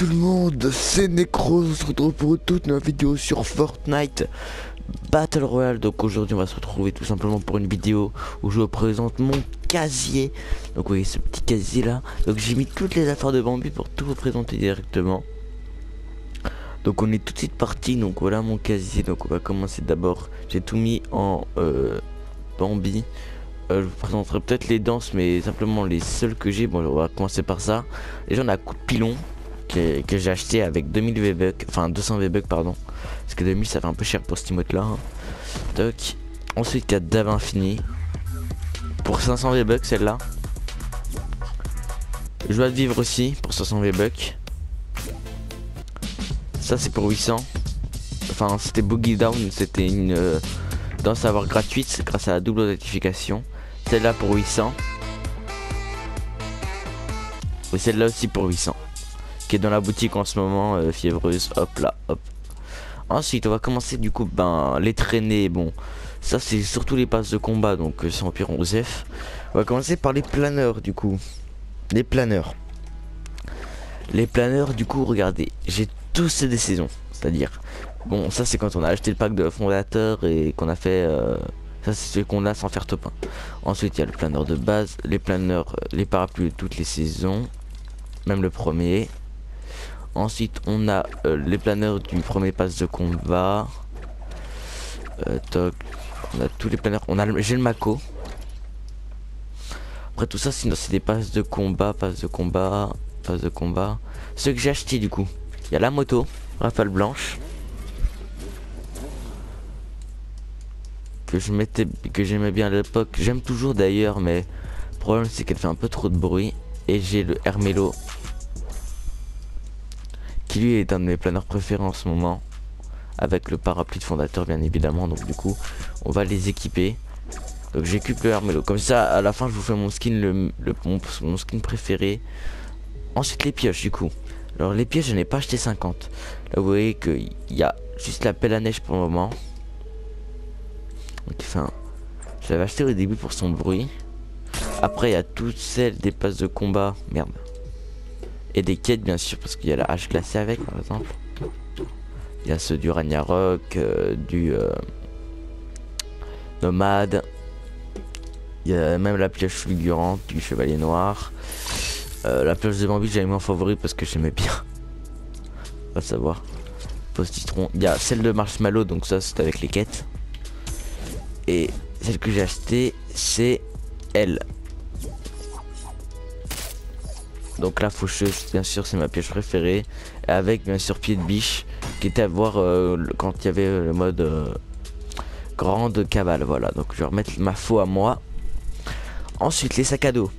tout le monde, c'est Necros, on se retrouve pour toute une vidéo sur Fortnite Battle Royale. Donc aujourd'hui on va se retrouver tout simplement pour une vidéo où je vous présente mon casier. Donc vous voyez ce petit casier là. Donc j'ai mis toutes les affaires de Bambi pour tout vous présenter directement. Donc on est tout de suite parti. Donc voilà mon casier. Donc on va commencer d'abord. J'ai tout mis en Bambi. Je vous présenterai peut-être les danses, mais simplement les seules que j'ai. Bon, on va commencer par ça. Déjà on a coup de pilon que j'ai acheté avec 2000 V-Bucks, enfin 200 V-Bucks pardon, parce que 2000 ça fait un peu cher pour cette emote là hein. Toc. Ensuite il y a Dave Infini pour 500 V-Bucks, celle-là. Joie de vivre aussi pour 500 V-Bucks. Ça c'est pour 800. Enfin c'était Boogie Down, c'était une danse à avoir gratuite grâce à la double notification. Celle-là pour 800. Et celle-là aussi pour 800. Qui est dans la boutique en ce moment, fiévreuse, hop là, hop. Ensuite on va commencer du coup, les traînées, bon. Ça c'est surtout les passes de combat, donc c'est Empire 11F. On va commencer par les planeurs du coup. Les planeurs. Les planeurs du coup, regardez, j'ai tous ces des saisons. C'est-à-dire, bon ça c'est quand on a acheté le pack de fondateur et qu'on a fait... ça c'est ce qu'on a sans faire top 1. Ensuite il y a le planeur de base, les planeurs, les parapluies de toutes les saisons. Même le premier. Ensuite on a les planeurs du premier pass de combat. Toc. On a tous les planeurs. J'ai le Mako. Après tout ça sinon c'est des passes de combat, passes de combat. Ceux que j'ai acheté du coup. Il y a la moto, Rafale Blanche. Que j'aimais bien à l'époque. J'aime toujours d'ailleurs, mais le problème c'est qu'elle fait un peu trop de bruit. Et j'ai le Hermelo. Qui lui est un de mes planeurs préférés en ce moment, avec le parapluie de fondateur bien évidemment. Donc du coup on va les équiper. Donc j'équipe le Hermelo, comme ça à la fin je vous fais mon skin, mon skin préféré. Ensuite les pioches du coup. Alors les pioches je n'ai pas acheté 50. Là vous voyez qu'il y a juste la pelle à neige pour le moment. Donc enfin, je l'avais acheté au début pour son bruit. Après il y a toutes celles des passes de combat, merde. Et des quêtes bien sûr, parce qu'il y a la hache glacée avec par exemple. Il y a ceux du Ragnarok, du Nomade. Il y a même la pioche fulgurante du Chevalier Noir. La pioche de Bambi j'avais mis en favori parce que j'aimais bien. On va savoir. Post-citron. Il y a celle de Marshmallow, donc ça c'est avec les quêtes. Et celle que j'ai acheté c'est elle. Donc la faucheuse bien sûr c'est ma pioche préférée. Avec bien sûr pied de biche qui était à voir quand il y avait le mode grande cavale. Voilà, donc je vais remettre ma faux à moi. Ensuite les sacs à dos.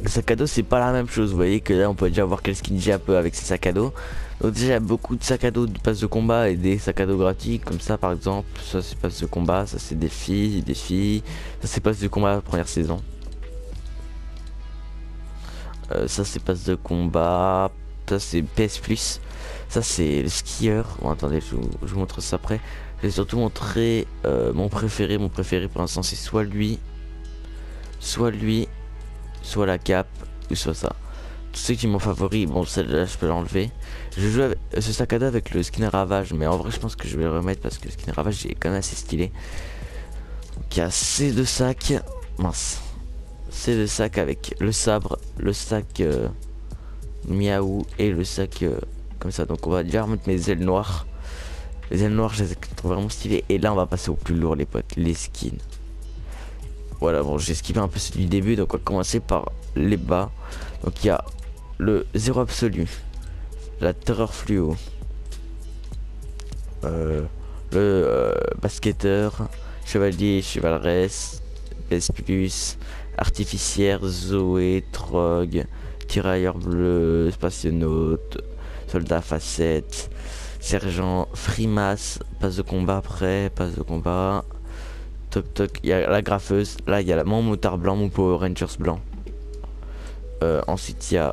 Le sac à dos c'est pas la même chose. Vous voyez que là on peut déjà voir quel skin j'ai un peu avec ces sacs à dos. Donc déjà beaucoup de sacs à dos de passe de combat et des sacs à dos gratuits comme ça par exemple. Ça c'est passe de combat, ça c'est des filles. Ça c'est passe de combat la première saison. Ça c'est passe de combat. Ça c'est PS Plus. Ça c'est le skieur. Bon attendez, je vous montre ça après. Je vais surtout montrer mon préféré. Mon préféré pour l'instant c'est soit lui, soit la cape, ou soit ça. Tous ceux qui m'ont favori, bon celle-là je peux l'enlever. Je joue avec ce sac à dos avec le skin Ravage, mais en vrai je pense que je vais le remettre parce que le skin Ravage est quand même assez stylé. Donc il y a ces deux sacs. Mince. C'est le sac avec le sabre, le sac miaou et le sac comme ça. Donc on va déjà remettre mes ailes noires. Les ailes noires je les trouve vraiment stylées. Et là on va passer au plus lourd les potes, les skins. Voilà, bon j'ai skippé un peu celui du début. Donc on va commencer par les bas. Donc il y a le zéro absolu, la terreur fluo, le basketteur, chevalier, chevaleresse, PS Plus, artificière, Zoé, Trog, tirailleur bleu, spationaute, soldat facette, sergent, frimas, passe de combat après, passe de combat, toc toc, il y a la graffeuse, là il y a mon motard blanc, mon Power Rangers blanc. Ensuite il y a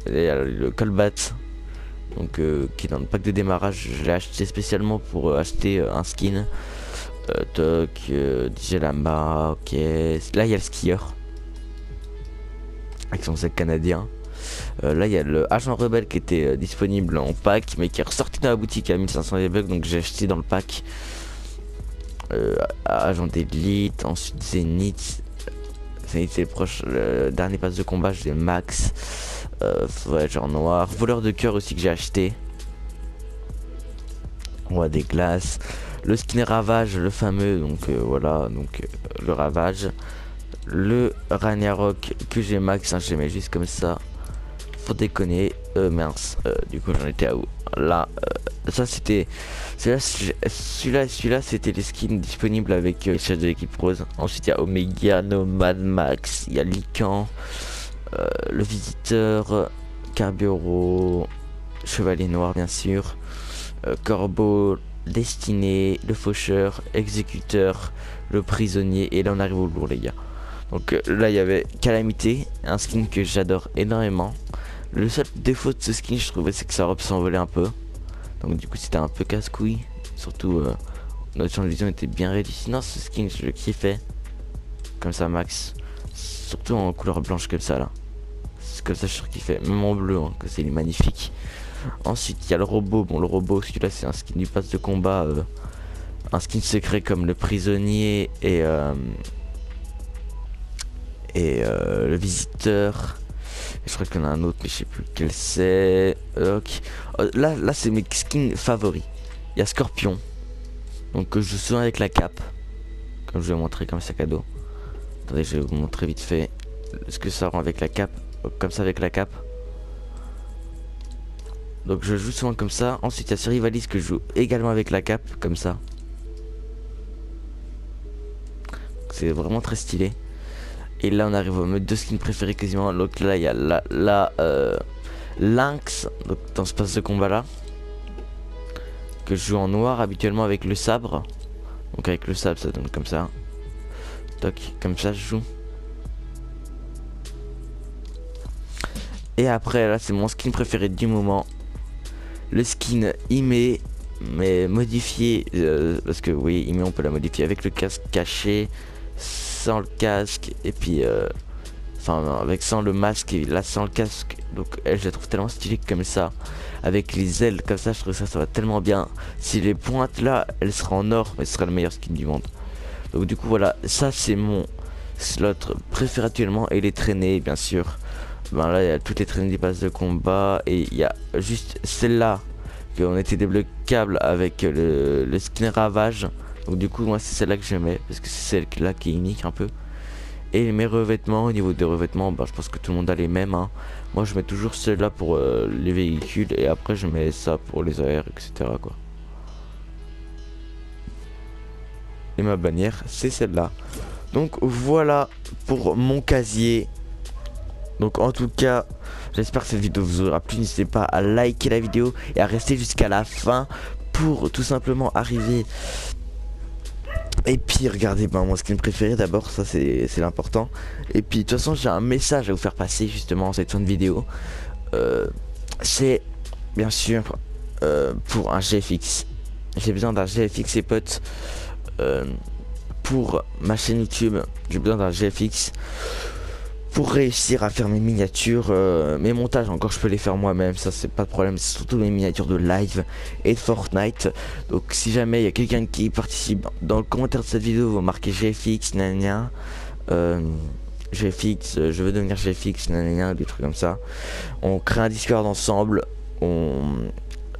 le Colbat, donc qui est dans le pack de démarrage. Je l'ai acheté spécialement pour acheter un skin. Toc, DJ Lamba, ok. Là il y a le skieur avec son sac canadien. Là il y a le agent rebelle qui était disponible en pack mais qui est ressorti dans la boutique à 1500 bucks, donc j'ai acheté dans le pack. Agent d'élite, ensuite Zénith. Zénith c'est le dernier pass de combat, j'ai max. Ouais, genre noir. Voleur de cœur aussi que j'ai acheté. Roi des glaces. Le skin ravage, le fameux, donc voilà, donc le ravage. Le Ragnarok que j'ai max, hein, j'ai mis juste comme ça. Faut déconner. Mince, du coup j'en étais à où? Là, ça c'était... Celui-là c'était les skins disponibles avec les chefs de l'équipe rose. Ensuite il y a Omega, Nomad, Max, il y a Lycan, le visiteur, Carbioro, Chevalier Noir bien sûr, Corbeau, Destiné, le faucheur, exécuteur, le prisonnier, et là on arrive au lourd les gars. Donc là il y avait Calamité, un skin que j'adore énormément. Le seul défaut de ce skin je trouvais c'est que sa robe s'envolait un peu. Donc du coup c'était un peu casse-couille. Surtout notre champ de vision était bien réduit. Sinon ce skin je le kiffais. Comme ça max. Surtout en couleur blanche comme ça là. C'est comme ça je surkiffais. Même en bleu hein, que c'est magnifique. Ensuite il y a le robot. Bon le robot celui-là c'est un skin du pass de combat. Un skin secret comme le prisonnier et le visiteur. Je crois qu'il y en a un autre mais je sais plus lequel c'est. Ok. Là c'est mes skins favoris. Il y a Scorpion. Donc que je joue souvent avec la cape. Comme je vais montrer comme sac à dos. Attendez je vais vous montrer vite fait ce que ça rend avec la cape. Comme ça avec la cape. Donc je joue souvent comme ça. Ensuite il y a ce Rivalis que je joue également avec la cape. Comme ça. C'est vraiment très stylé. Et là on arrive au mes deux skins préférés quasiment. Donc là il y a la Lynx, donc dans ce pass de combat là, que je joue en noir habituellement avec le sabre. Donc avec le sabre ça donne comme ça. Toc, comme ça je joue. Et après là c'est mon skin préféré du moment. Le skin Ime, mais modifié. Parce que oui Ime on peut la modifier avec le casque caché, sans le casque, et puis enfin avec sans le masque et là sans le casque. Donc elle je la trouve tellement stylée comme ça, avec les ailes comme ça, je trouve ça va tellement bien. Si les pointes là elle sera en or, mais ce sera le meilleur skin du monde. Donc du coup voilà, ça c'est mon slot préféré actuellement. Et les traînées bien sûr. Ben là il y a toutes les traînées des passes de combat. Et il y a juste celle-là qu'on était débloquable avec le skin ravage. Donc du coup moi c'est celle-là que j'aimais, parce que c'est celle-là qui est unique un peu. Et mes revêtements, au niveau des revêtements, bah, je pense que tout le monde a les mêmes hein. Moi je mets toujours celle-là pour les véhicules, et après je mets ça pour les AR etc quoi. Et ma bannière c'est celle-là. Donc voilà pour mon casier. Donc en tout cas j'espère que cette vidéo vous aura plu. N'hésitez pas à liker la vidéo et à rester jusqu'à la fin pour tout simplement arriver. Et puis regardez mon skin préféré d'abord, ça c'est l'important. Et puis de toute façon j'ai un message à vous faire passer justement en cette fin de vidéo. C'est bien sûr pour un GFX. J'ai besoin d'un GFX et potes. Pour ma chaîne YouTube j'ai besoin d'un GFX pour réussir à faire mes miniatures. Mes montages encore je peux les faire moi-même, ça c'est pas de problème. C'est surtout mes miniatures de live et de Fortnite. Donc si jamais il y a quelqu'un qui participe, dans le commentaire de cette vidéo vous marquez GFX nanana, GFX je veux devenir GFX nanana, des trucs comme ça. On crée un Discord ensemble.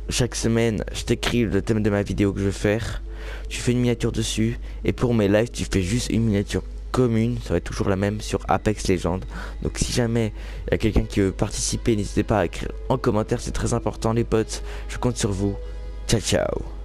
Chaque semaine je t'écris le thème de ma vidéo que je vais faire, tu fais une miniature dessus, et pour mes lives tu fais juste une miniature commune, ça va être toujours la même sur Apex Legends. Donc si jamais il y a quelqu'un qui veut participer, n'hésitez pas à écrire en commentaire, c'est très important les potes, je compte sur vous. Ciao ciao.